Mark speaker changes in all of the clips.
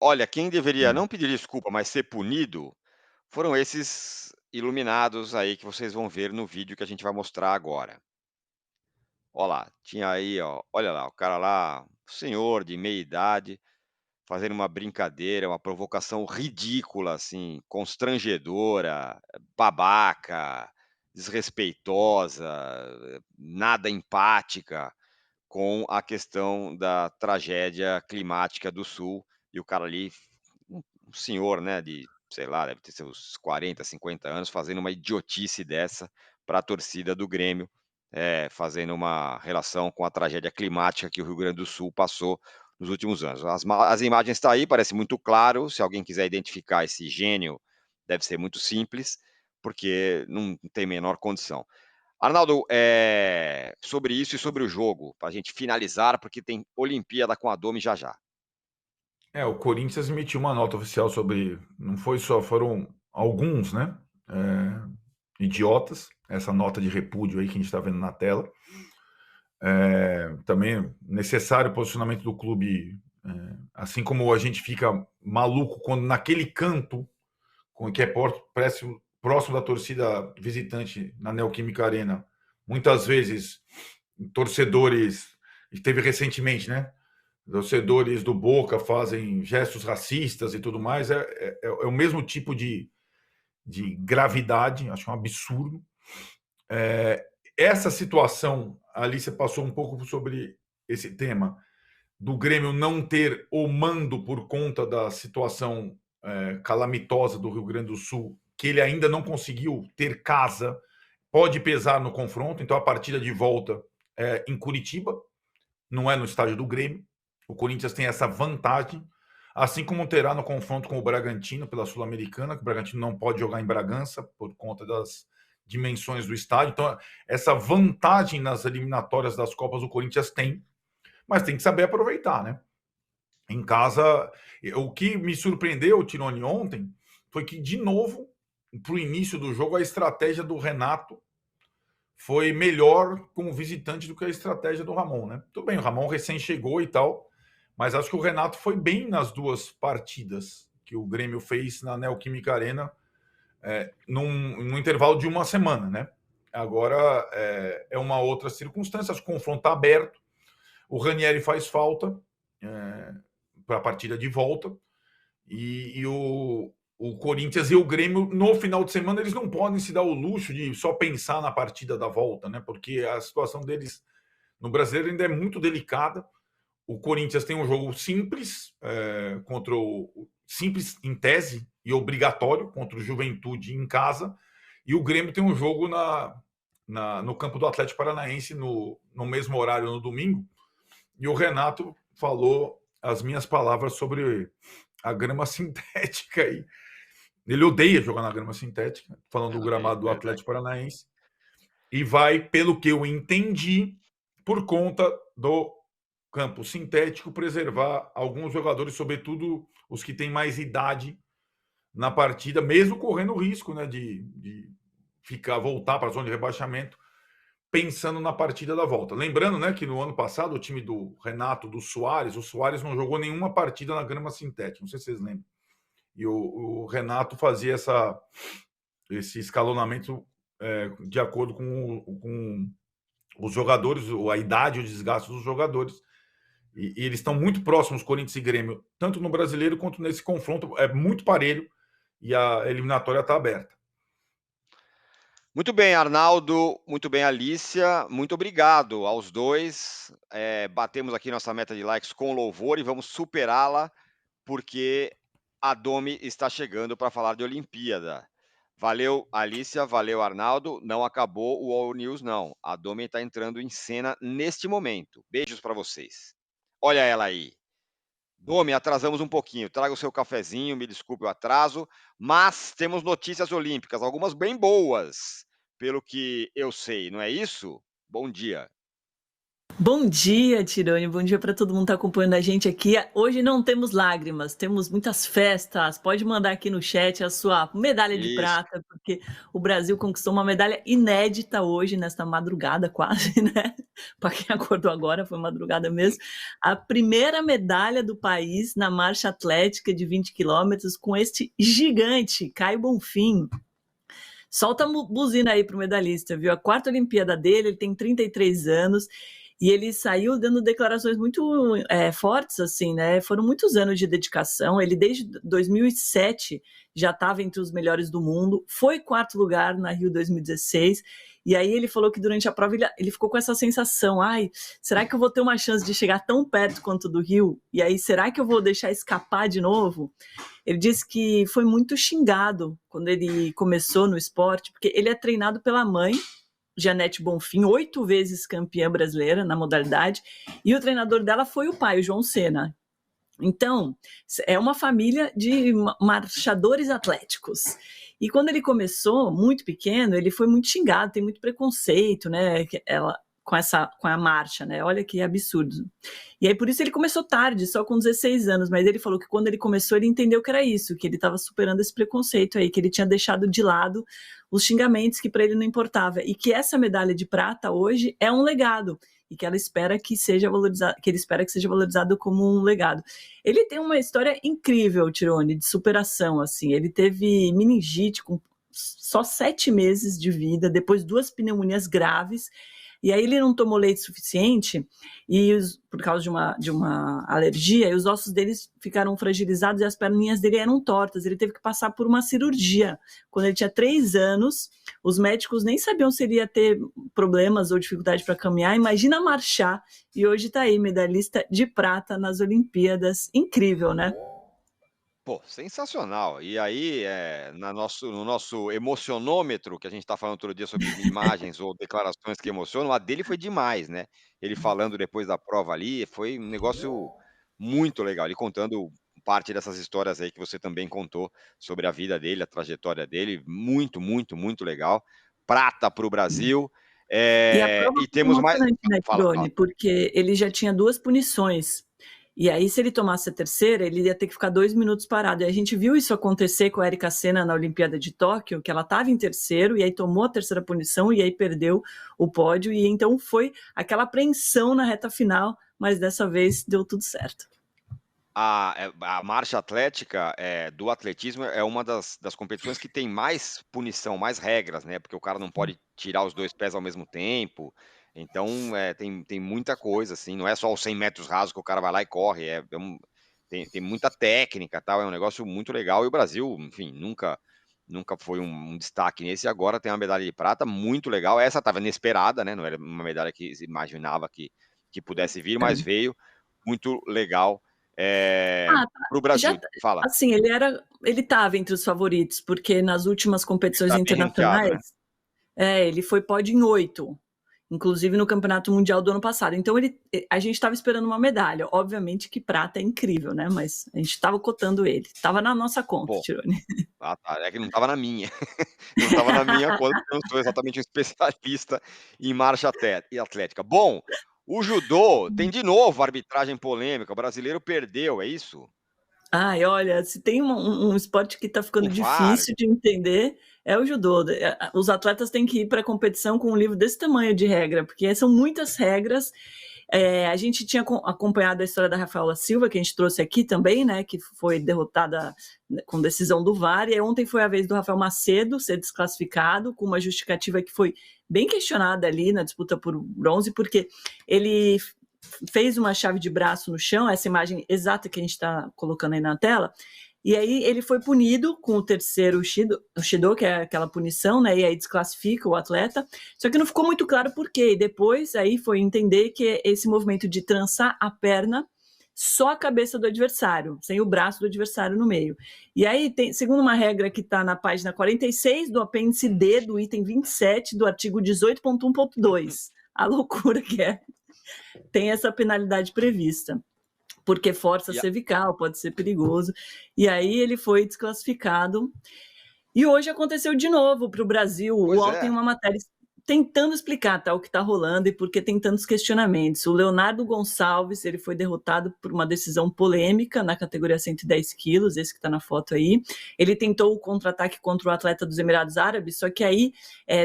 Speaker 1: Olha, quem deveria
Speaker 2: Hum.
Speaker 1: não pedir desculpa, mas ser punido, foram esses iluminados aí que vocês vão ver no vídeo que a gente vai mostrar agora. Ó lá, tinha aí, ó, olha lá, o cara lá, senhor de meia idade, fazendo uma brincadeira, uma provocação ridícula, assim, constrangedora, babaca, desrespeitosa, nada empática com a questão da tragédia climática do Sul. E o cara ali, um senhor, né, de, sei lá, deve ter seus 40, 50 anos, fazendo uma idiotice dessa para a torcida do Grêmio, fazendo uma relação com a tragédia climática que o Rio Grande do Sul passou nos últimos anos. As imagens estão aí, parece muito claro. Se alguém quiser identificar esse gênio, deve ser muito simples, porque não tem menor condição. Arnaldo, sobre isso e sobre o jogo, para a gente finalizar, porque tem Olimpíada com a Domi já já.
Speaker 2: O Corinthians emitiu uma nota oficial sobre, não foi só, foram alguns, né, idiotas, essa nota de repúdio aí que a gente está vendo na tela. Também necessário o posicionamento do clube, assim como a gente fica maluco quando naquele canto, que é próximo da torcida visitante na Neoquímica Arena, muitas vezes torcedores, teve recentemente, né, torcedores do Boca fazem gestos racistas e tudo mais, é o mesmo tipo de gravidade, acho um absurdo. Essa situação, ali você passou um pouco sobre esse tema, do Grêmio não ter o mando por conta da situação calamitosa do Rio Grande do Sul, que ele ainda não conseguiu ter casa, pode pesar no confronto. Então a partida de volta é em Curitiba, não é no estádio do Grêmio. O Corinthians tem essa vantagem, assim como terá no confronto com o Bragantino pela Sul-Americana, que o Bragantino não pode jogar em Bragança por conta das dimensões do estádio. Então, essa vantagem nas eliminatórias das Copas o Corinthians tem, mas tem que saber aproveitar, né? Em casa, o que me surpreendeu, Tironi, ontem, foi que, de novo, para o início do jogo, a estratégia do Renato foi melhor como visitante do que a estratégia do Ramon, né? Tudo bem, o Ramon recém chegou e tal, mas acho que o Renato foi bem nas duas partidas que o Grêmio fez na Neoquímica Arena, num intervalo de uma semana, né? Agora é uma outra circunstância, acho que o confronto tá aberto, o Ranieri faz falta para a partida de volta, e o Corinthians e o Grêmio, no final de semana, eles não podem se dar o luxo de só pensar na partida da volta, né? Porque a situação deles no brasileiro ainda é muito delicada. O Corinthians tem um jogo simples, simples em tese e obrigatório contra o Juventude em casa, e o Grêmio tem um jogo no campo do Atlético Paranaense no mesmo horário no domingo. E o Renato falou as minhas palavras sobre a grama sintética aí. Ele odeia jogar na grama sintética, falando do
Speaker 1: Ok,
Speaker 2: gramado do
Speaker 1: verdade.
Speaker 2: Atlético Paranaense, e vai, pelo que eu entendi, por conta do campo sintético, preservar alguns jogadores, sobretudo os que têm mais idade na partida, mesmo correndo o risco, né, de voltar para a zona de rebaixamento, pensando na partida da volta. Lembrando, né, que no ano passado o time do Renato, do Soares, o Soares não jogou nenhuma partida na grama sintética, não sei se vocês lembram. E o Renato fazia esse escalonamento de acordo com os jogadores, a idade e o desgaste dos jogadores. E eles estão muito próximos, Corinthians e Grêmio, tanto no brasileiro quanto nesse confronto. É muito parelho e a eliminatória está aberta.
Speaker 1: Muito bem, Arnaldo, muito bem, Alícia, muito obrigado aos dois. Batemos aqui nossa meta de likes com louvor e vamos superá-la, porque a Domi está chegando para falar de Olimpíada. Valeu, Alícia, valeu, Arnaldo. Não acabou o All News, não. A Domi está entrando em cena neste momento. Beijos para vocês. Olha ela aí. Domi, atrasamos um pouquinho. Traga o seu cafezinho, me desculpe o atraso, mas temos notícias olímpicas, algumas bem boas, pelo que eu sei, não é isso? Bom dia.
Speaker 3: Bom dia, Tirone. Bom dia para todo mundo que está acompanhando a gente aqui. Hoje não temos lágrimas, temos muitas festas. Pode mandar aqui no chat a sua medalha de
Speaker 1: Isso.
Speaker 3: prata, porque o Brasil conquistou uma medalha inédita hoje, nesta madrugada quase, né? Para quem acordou agora, foi madrugada mesmo. A primeira medalha do país na marcha atlética de 20 quilômetros com este gigante, Caio Bonfim. Solta a buzina aí pro medalhista, viu? A quarta Olimpíada dele, ele tem 33 anos e ele saiu dando declarações muito fortes, assim, né? Foram muitos anos de dedicação. Ele, desde 2007, já estava entre os melhores do mundo, foi quarto lugar na Rio 2016. E aí ele falou que durante a prova ele ficou com essa sensação: ai, será que eu vou ter uma chance de chegar tão perto quanto do Rio? E aí, será que eu vou deixar escapar de novo? Ele disse que foi muito xingado quando ele começou no esporte, porque ele é treinado pela mãe, Janete Bonfim, 8 vezes campeã brasileira na modalidade, e o treinador dela foi o pai, o João Sena. Então, é uma família de marchadores atléticos. E quando ele começou, muito pequeno, ele foi muito xingado, tem muito preconceito, né? Com a marcha, né? Olha que absurdo. E aí, por isso, ele começou tarde, só com 16 anos, mas ele falou que quando ele começou, ele entendeu que era isso, que ele estava superando esse preconceito aí, que ele tinha deixado de lado os xingamentos que para ele não importava, e que essa medalha de prata hoje é um legado, e que ela espera que seja valorizado, que ele espera que seja valorizado como um legado. Ele tem uma história incrível, Tirone, de superação, assim. Ele teve meningite com só 7 meses de vida, depois 2 pneumonias graves, e aí ele não tomou leite suficiente e por causa de uma alergia, e os ossos dele ficaram fragilizados e as perninhas dele eram tortas. Ele teve que passar por uma cirurgia. Quando ele tinha 3 anos, os médicos nem sabiam se ele ia ter problemas ou dificuldade para caminhar. Imagina marchar. E hoje está aí, medalhista de prata nas Olimpíadas. Incrível, né?
Speaker 1: Pô, sensacional. E aí, no nosso emocionômetro, que a gente tá falando outro dia sobre imagens ou declarações que emocionam, a dele foi demais, né. Ele falando depois da prova ali, foi um negócio muito legal, ele contando parte dessas histórias aí que você também contou sobre a vida dele, a trajetória dele, muito, muito, muito legal. Prata para o Brasil,
Speaker 3: E a prova
Speaker 1: e
Speaker 3: foi
Speaker 1: temos mais
Speaker 3: emocionante, né,
Speaker 1: fala, fala.
Speaker 3: Tirone? Porque ele já tinha 2 punições. E aí, se ele tomasse a terceira, ele ia ter que ficar 2 minutos parado. E a gente viu isso acontecer com a Erika Senna na Olimpíada de Tóquio, que ela estava em terceiro, e aí tomou a terceira punição, e aí perdeu o pódio. E então foi aquela apreensão na reta final, mas dessa vez deu tudo certo.
Speaker 1: A marcha atlética, do atletismo é uma das competições que tem mais punição, mais regras, né, porque o cara não pode tirar os 2 pés ao mesmo tempo, então, tem muita coisa, assim, não é só os 100 metros rasos que o cara vai lá e corre, tem muita técnica, tal, é um negócio muito legal e o Brasil, enfim, nunca foi um destaque nesse, e agora tem uma medalha de prata muito legal, essa estava inesperada, né, não era uma medalha que se imaginava que pudesse vir, mas
Speaker 3: É.
Speaker 1: veio, muito legal.
Speaker 3: Ah,
Speaker 1: Para o
Speaker 3: já,
Speaker 1: Brasil, fala.
Speaker 3: assim, ele estava entre os favoritos, porque nas últimas
Speaker 1: Ele
Speaker 3: competições
Speaker 1: tá bem ranqueado, né.
Speaker 3: internacionais, ele foi pódio em 8, inclusive no Campeonato Mundial do ano passado. Então a gente estava esperando uma medalha. Obviamente que prata é incrível, né? Mas a gente estava cotando ele. Estava na nossa conta,
Speaker 1: Pô,
Speaker 3: Tirone.
Speaker 1: tá, é que não estava na minha. Não estava na minha conta, porque eu não sou exatamente um especialista em marcha e atlética. Bom, o judô tem de novo arbitragem polêmica, o brasileiro perdeu, é isso?
Speaker 3: Ai, olha, se tem um esporte que está
Speaker 1: O
Speaker 3: ficando
Speaker 1: VAR,
Speaker 3: difícil de entender, é o judô. Os atletas têm que ir para a competição com um livro desse tamanho de regra, porque são muitas regras. A gente tinha acompanhado a história da Rafaela Silva, que a gente trouxe aqui também, né, que foi derrotada com decisão do VAR, e ontem foi a vez do Rafael Macedo ser desclassificado, com uma justificativa que foi bem questionada ali na disputa por bronze, porque ele fez uma chave de braço no chão, essa imagem exata que a gente está colocando aí na tela, e aí ele foi punido com o terceiro Shido, que é aquela punição, né? E aí desclassifica o atleta. Só que não ficou muito claro por quê. E depois aí foi entender que esse movimento de trançar a perna só a cabeça do adversário, sem o braço do adversário no meio. E aí, segundo uma regra que está na página 46 do apêndice D do item 27 do artigo 18.1.2, a loucura que é, tem essa penalidade prevista, porque força
Speaker 1: e a
Speaker 3: cervical, pode ser perigoso. E aí ele foi desclassificado. E hoje aconteceu de novo para o Brasil. O
Speaker 1: pois
Speaker 3: UOL
Speaker 1: é.
Speaker 3: tentando explicar, tá, o que está rolando e por que tem tantos questionamentos. O Leonardo Gonçalves, ele foi derrotado por uma decisão polêmica na categoria 110 quilos, esse que está na foto aí. Ele tentou o contra-ataque contra o atleta dos Emirados Árabes, só que aí,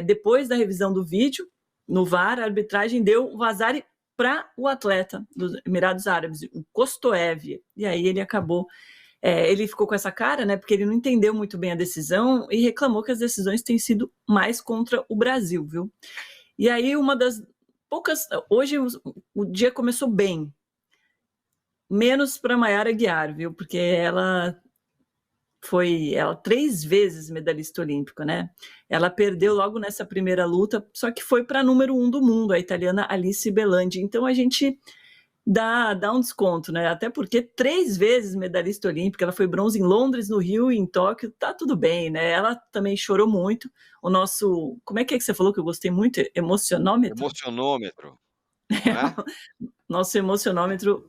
Speaker 3: depois da revisão do vídeo, no VAR, a arbitragem deu o Vazari para o atleta dos Emirados Árabes, o Kostoev, e aí ele acabou... ele ficou com essa cara, né, porque ele não entendeu muito bem a decisão e reclamou que as decisões têm sido mais contra o Brasil, viu? E aí uma das poucas... Hoje o dia começou bem, menos para Mayara Aguiar, viu? Porque ela 3 vezes medalhista olímpica, né? Ela perdeu logo nessa primeira luta, só que foi para número 1 do mundo, a italiana Alice Belandi. Então a gente... Dá um desconto, né? Até porque 3 vezes medalhista olímpica, ela foi bronze em Londres, no Rio e em Tóquio, tá tudo bem, né? Ela também chorou muito. O nosso, como é que você falou que eu gostei muito? Emocionômetro?
Speaker 1: Emocionômetro, né?
Speaker 3: Nosso emocionômetro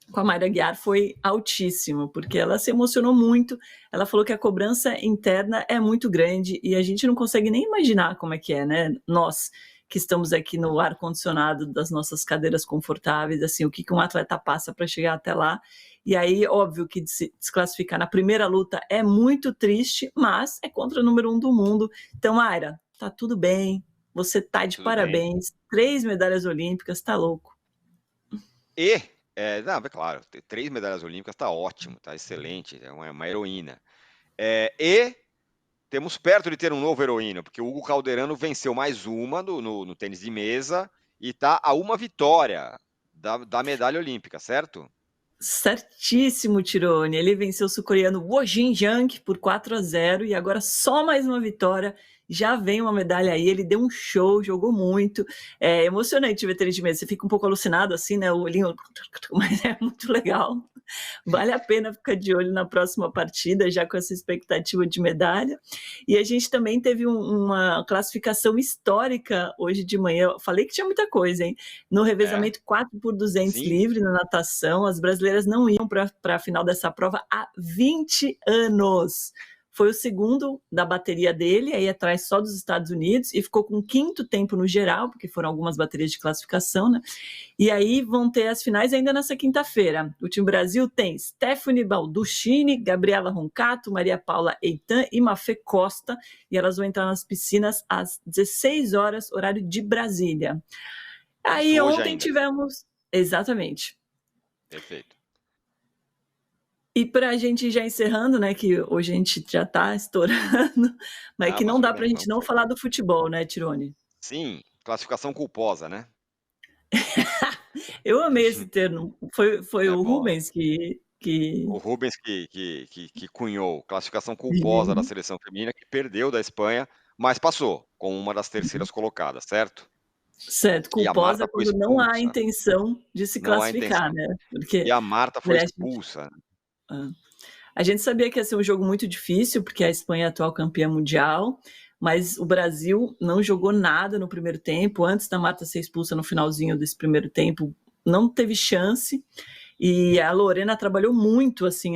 Speaker 3: com a Mayra Aguiar foi altíssimo, porque ela se emocionou muito. Ela falou que a cobrança interna é muito grande e a gente não consegue nem imaginar como é que é, né? Nós que estamos aqui no ar-condicionado das nossas cadeiras confortáveis, assim, o que um atleta passa para chegar até lá. E aí, óbvio que se desclassificar na primeira luta é muito triste, mas é contra o número 1 do mundo. Então, Mayra, tá tudo bem, você tá de parabéns, 3 medalhas olímpicas, tá louco.
Speaker 1: E, não, é claro, 3 medalhas olímpicas tá ótimo, tá excelente, é uma heroína. E temos perto de ter um novo heroína, porque o Hugo Calderano venceu mais uma no tênis de mesa e está a uma vitória da medalha olímpica, certo?
Speaker 3: Certíssimo, Tirone. Ele venceu o sul-coreano Wo Jin-young por 4-0 e agora só mais uma vitória. Já vem uma medalha aí, ele deu um show, jogou muito. É emocionante ver tênis de mesa. Você fica um pouco alucinado assim, né? O olhinho, mas é muito legal. Vale a pena ficar de olho na próxima partida, já com essa expectativa de medalha. E a gente também teve uma classificação histórica hoje de manhã. Eu falei que tinha muita coisa, hein? No revezamento 4x200 livre na natação, as brasileiras não iam para a final dessa prova há 20 anos. Foi o segundo da bateria dele, aí atrás só dos Estados Unidos, e ficou com o 5º tempo no geral, porque foram algumas baterias de classificação, né? E aí vão ter as finais ainda nessa quinta-feira. O time Brasil tem Stephanie Balducini, Gabriela Roncato, Maria Paula Eitan e Mafê Costa, e elas vão entrar nas piscinas às 16 horas, horário de Brasília. Aí ontem tivemos... Exatamente.
Speaker 1: Perfeito.
Speaker 3: E para a gente já encerrando, né, que hoje a gente já está estourando, mas que não dá para a gente não falar do futebol, né, Tirone?
Speaker 1: Sim, classificação culposa, né?
Speaker 3: Eu amei esse termo. Foi o Rubens que...
Speaker 1: O Rubens que cunhou classificação culposa da seleção feminina, que perdeu da Espanha, mas passou com uma das terceiras colocadas, certo?
Speaker 3: Certo, culposa quando não há intenção de se classificar, né? Porque
Speaker 1: e a Marta foi expulsa.
Speaker 3: A gente sabia que ia ser um jogo muito difícil, porque a Espanha é a atual campeã mundial, mas o Brasil não jogou nada no primeiro tempo. Antes da Marta ser expulsa no finalzinho desse primeiro tempo, não teve chance. E a Lorena trabalhou muito, assim,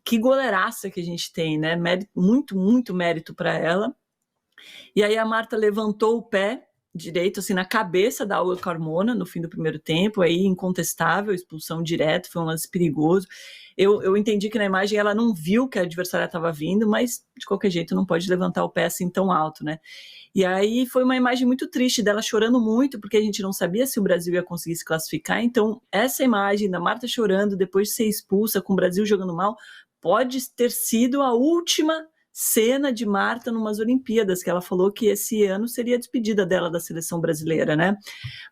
Speaker 3: que goleiraça que a gente tem, né? Muito, muito mérito para ela. E aí a Marta levantou o pé direito, assim, na cabeça da Olga Carmona no fim do primeiro tempo, aí incontestável, expulsão direto, foi um lance perigoso. Eu entendi que na imagem ela não viu que a adversária estava vindo, mas de qualquer jeito não pode levantar o pé assim tão alto, né? E aí foi uma imagem muito triste dela chorando muito, porque a gente não sabia se o Brasil ia conseguir se classificar. Então essa imagem da Marta chorando depois de ser expulsa, com o Brasil jogando mal, pode ter sido a última cena de Marta numas Olimpíadas, que ela falou que esse ano seria a despedida dela da seleção brasileira, né?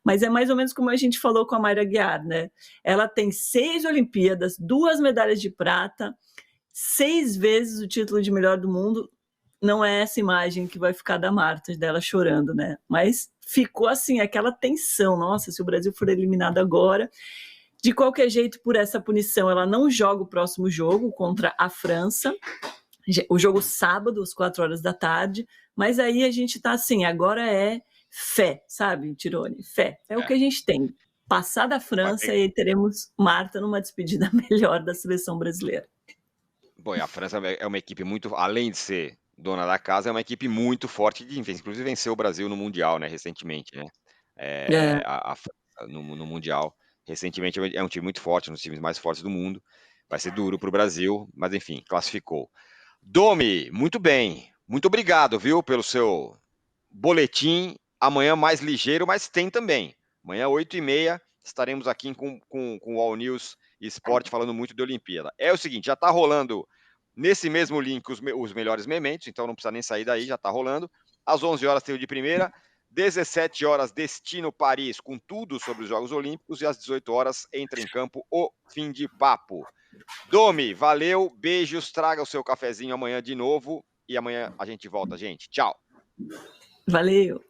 Speaker 3: Mas é mais ou menos como a gente falou com a Mayra Aguiar, né? Ela tem 6 Olimpíadas, 2 medalhas de prata, 6 vezes o título de melhor do mundo. Não é essa imagem que vai ficar da Marta, dela chorando, né? Mas ficou assim, aquela tensão. Nossa, se o Brasil for eliminado agora... De qualquer jeito, por essa punição, ela não joga o próximo jogo contra a França. O jogo sábado, às 4 horas da tarde, mas aí a gente tá assim, agora é fé, sabe, Tirone? Fé, é o que a gente tem. Passar da França e teremos Marta numa despedida melhor da seleção brasileira.
Speaker 1: Bom, e a França é uma equipe muito, além de ser dona da casa, é uma equipe muito forte, que inclusive venceu o Brasil no Mundial, né, recentemente, né.
Speaker 3: É.
Speaker 1: A França no Mundial, recentemente, é um time muito forte, um dos times mais fortes do mundo. Vai ser duro para o Brasil, mas enfim, classificou. Domi, muito bem. Muito obrigado, viu, pelo seu boletim. Amanhã mais ligeiro, mas tem também. Amanhã, 8h30, estaremos aqui com o All News Esporte falando muito de Olimpíada. É o seguinte, já está rolando nesse mesmo link os melhores mementos, então não precisa nem sair daí, já está rolando. Às 11 horas tem o de primeira, 17 horas Destino Paris com tudo sobre os Jogos Olímpicos e às 18 horas entra em campo o Fim de Papo. Domi, valeu, beijos, traga o seu cafezinho amanhã de novo e amanhã a gente volta, gente. Tchau.
Speaker 3: Valeu.